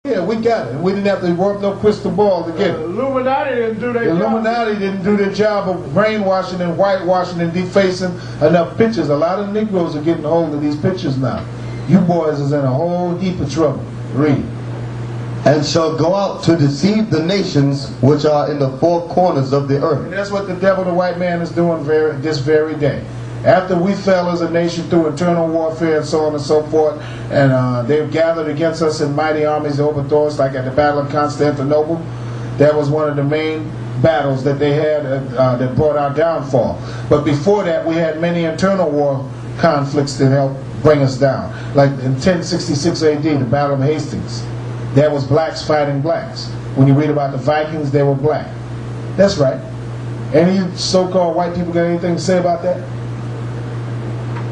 Yeah, we got it. We didn't have to work no crystal ball to get it. The Illuminati didn't do their job. The Illuminati didn't do their job of brainwashing and whitewashing and defacing enough pictures. A lot of Negroes are getting hold of these pictures now. You boys is in a whole heap of trouble. Read. And shall go out to deceive the nations which are in the four corners of the earth. And that's what the devil, the white man, is doing this very day. After we fell as a nation through internal warfare and so on and so forth, and they've gathered against us in mighty armies to overthrow us, like at the Battle of Constantinople. That was one of the main battles that they had that brought our downfall. But before that, we had many internal war conflicts that helped bring us down. Like in 1066 AD, the Battle of Hastings. That was blacks fighting blacks. When you read about the Vikings, they were black. That's right. Any so-called white people got anything to say about that?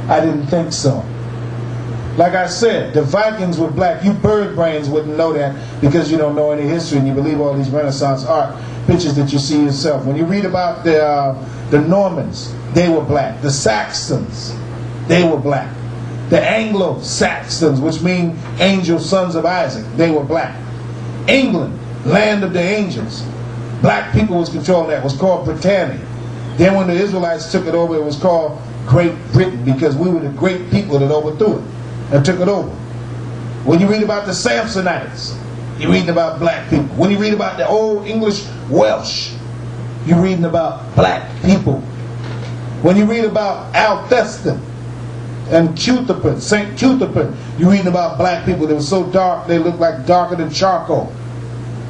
I didn't think so. Like I said, the Vikings were black. You bird brains wouldn't know that because you don't know any history and you believe all these Renaissance art pictures that you see yourself. When you read about the Normans, they were black. The Saxons, they were black. The Anglo-Saxons, which mean angel sons of Isaac, they were black. England, land of the angels. Black people was controlling that. It was called Britannia. Then when the Israelites took it over, it was called Great Britain because we were the great people that overthrew it and took it over. When you read about the Samsonites, you're reading about black people. When you read about the old English Welsh, you're reading about black people. When you read about Alcestis and Cutipin, St. Cutipin, you're reading about black people that were so dark they looked like darker than charcoal.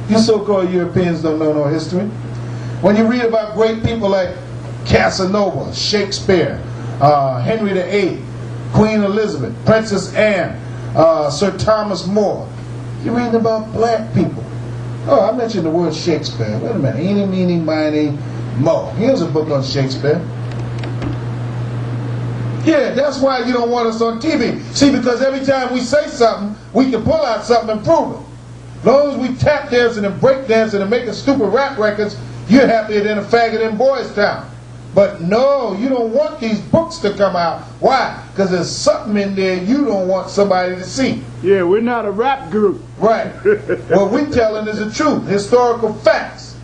You so-called Europeans don't know no history. When you read about great people like Casanova, Shakespeare, Henry VIII, Queen Elizabeth, Princess Anne, Sir Thomas More, you're reading about black people. Oh, I mentioned the word Shakespeare. Wait a minute. Eeny, meeny, miny, mo. Here's a book on Shakespeare. Yeah, that's why you don't want us on TV. See, because every time we say something, we can pull out something and prove it. As long as we tap dancing and break dancing and making stupid rap records, you're happier than a faggot in Boys Town. But no, you don't want these books to come out. Why? Because there's something in there you don't want somebody to see. Yeah, we're not a rap group. Right. What we're telling is the truth, historical facts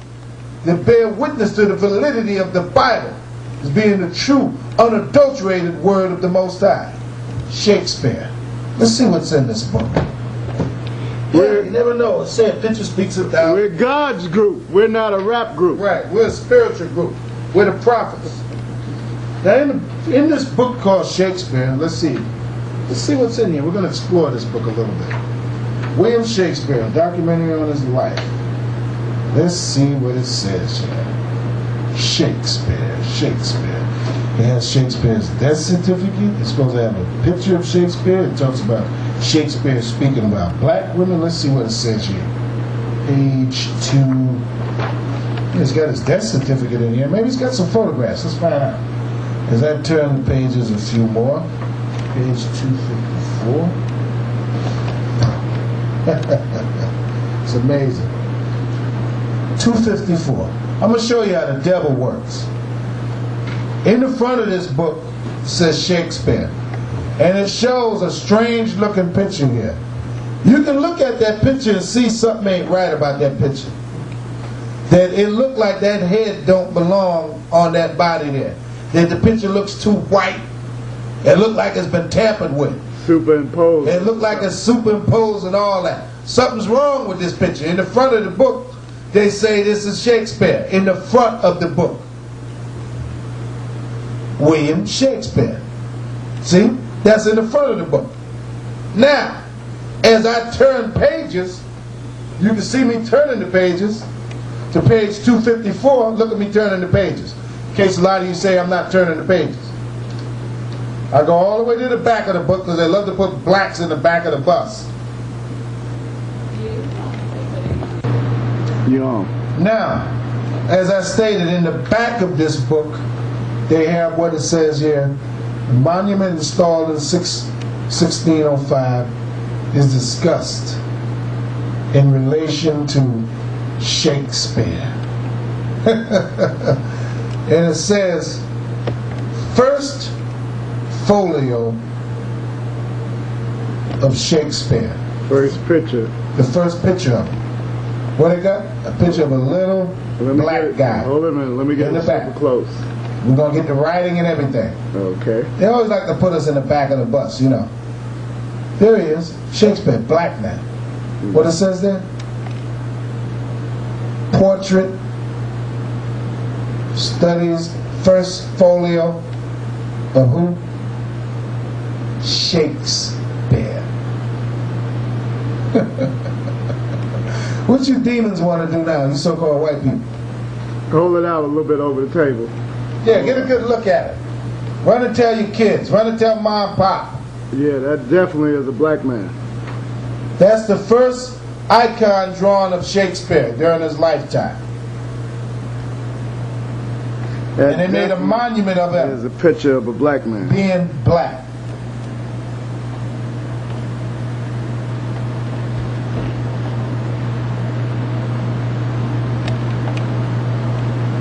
that bear witness to the validity of the Bible as being the true, unadulterated word of the Most High. Shakespeare. Let's see what's in this book. Yeah, you never know. Say a picture speaks a thousand. We're God's group. We're not a rap group. Right. We're a spiritual group. We're the prophets. Now, in this book called Shakespeare, let's see what's in here. We're going to explore this book a little bit. William Shakespeare, a documentary on his life. Let's see what it says here. Shakespeare. It has Shakespeare's death certificate. It's supposed to have a picture of Shakespeare. It talks about Shakespeare speaking about black women. Let's see what it says here. Page 2. He's got his death certificate in here. Maybe he's got some photographs. Let's find out. As I turn the pages a few more. Page 254. It's amazing. 254. I'm going to show you how the devil works. In the front of this book says Shakespeare. And it shows a strange looking picture here. You can look at that picture and see something ain't right about that picture. That it looked like that head don't belong on that body there. That the picture looks too white. It looked like it's been tampered with. Superimposed. It looked like it's superimposed and all that. Something's wrong with this picture. In the front of the book, they say this is Shakespeare. In the front of the book. William Shakespeare. See? That's in the front of the book. Now, as I turn pages, you can see me turning the pages to page 254. Look at me turning the pages. In case a lot of you say I'm not turning the pages. I go all the way to the back of the book because they love to put blacks in the back of the bus. Yeah. Now, as I stated, in the back of this book, they have what it says here. The monument installed in 1605 is discussed in relation to Shakespeare. And it says, first folio of Shakespeare. First picture. the first picture of him. What they got? A picture of a little black guy. Hold on a minute. Let me get In the super back. close. We're going to get the writing and everything. Okay. They always like to put us in the back of the bus, you know. There he is, Shakespeare, black man. What it says there? Portrait, studies, first folio of who? Shakespeare. What you demons want to do now, you so-called white people? Hold it out a little bit over the table. Yeah, get a good look at it. Run and tell your kids. Run and tell mom and pop. Yeah, that definitely is a black man. That's the first icon drawn of Shakespeare during his lifetime. That And they made a monument of is him a picture of a black man. being black.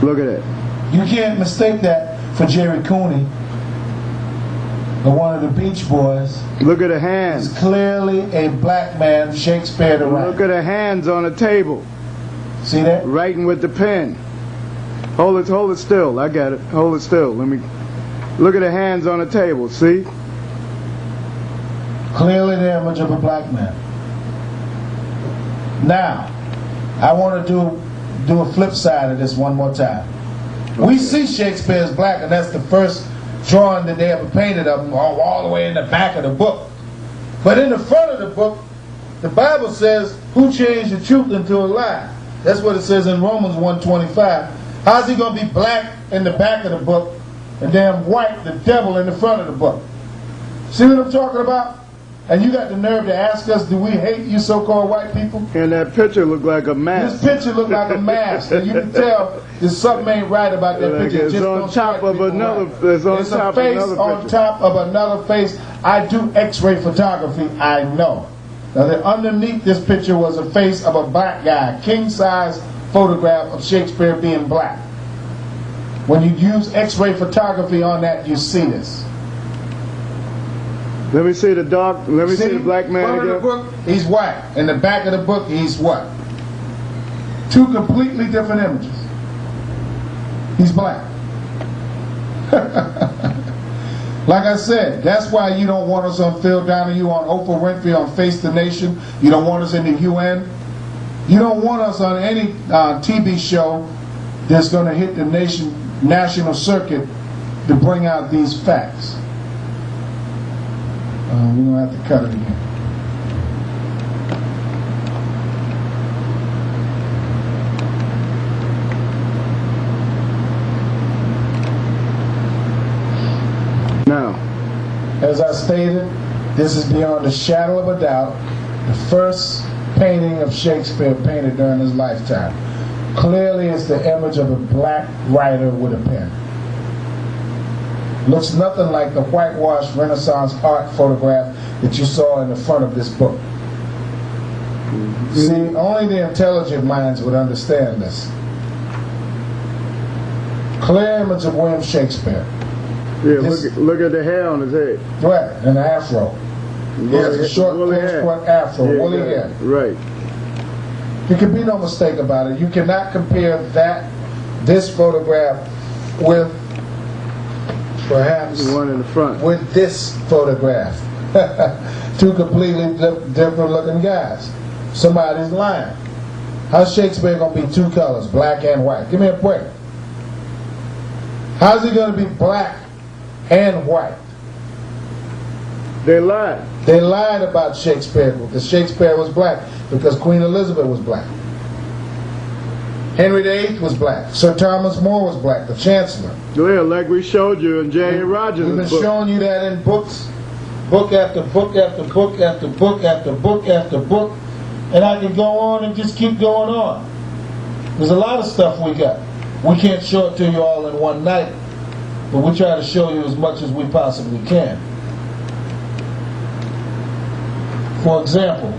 Look at that. You can't mistake that for Jerry Cooney, or one of the Beach Boys. Look at the He's hands. clearly a black man, Shakespeare to write. Look at the hands on the table. See that? Writing with the pen. Hold it still. I got it. Hold it still. Let me look at the hands on the table. See? Clearly the image of a black man. Now, I want to do a flip side of this one more time. We see Shakespeare as black, and that's the first drawing that they ever painted of him, all the way in the back of the book. But in the front of the book, the Bible says, who changed the truth into a lie? That's what it says in Romans 1:25. How's he going to be black in the back of the book and damn white, the devil, in the front of the book? See what I'm talking about? And you got the nerve to ask us, do we hate you so-called white people? And that picture looked like a This mask. picture look like a mask, and you can tell there's something ain't right about that Like picture. it's Just on don't top strike of people another- right. it's on It's top a of face another on picture. top of another face. I do X-ray photography, I know. Now, underneath this picture was a face of a black guy, king-size photograph of Shakespeare being black. When you use X-ray photography on that, you see this. Let me see the dark. Let me see the black man front of the again. book, he's white. In the back of the book, he's what? Two completely different images. He's black. Like I said, that's why you don't want us on Phil Donahue, on Oprah Winfrey, on Face the Nation. You don't want us in the UN. You don't want us on any TV show that's going to hit the national circuit to bring out these facts. We're going to have to cut it again. Now, As I stated, this is beyond a shadow of a doubt the first painting of Shakespeare painted during his lifetime. Clearly it's the image of a black writer with a pen. Looks nothing like the whitewashed Renaissance art photograph that you saw in the front of this book. See, only the intelligent minds would understand this. Clear image of William Shakespeare. yeah, This- look at the hair on his head. Right, an afro. He has a short, Woolly close hair. cut afro, Yeah, woolly yeah, hair. Right. There can be no mistake about it. You cannot compare this photograph with, perhaps, The one in the front. with this photograph. Two completely different looking guys. Somebody's lying. How's Shakespeare going to be two colors, black and white? Give me a break. How's he going to be black and white? They lied. They lied about Shakespeare because Shakespeare was black, because Queen Elizabeth was black. Henry VIII was black. Sir Thomas More was black, the Chancellor. Yeah, like we showed you in J.A. Rogers' We've been book. showing you that in books, book after book after book after book after book after book, and I can go on and just keep going on. There's a lot of stuff we got. We can't show it to you all in one night, but we try to show you as much as we possibly can. For example,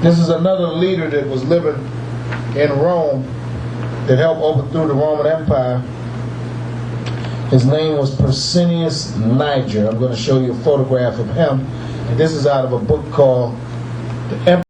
this is another leader that was living in Rome that helped overthrow the Roman Empire. His name was Persinius Niger. I'm going to show you a photograph of him. And this is out of a book called The Empire.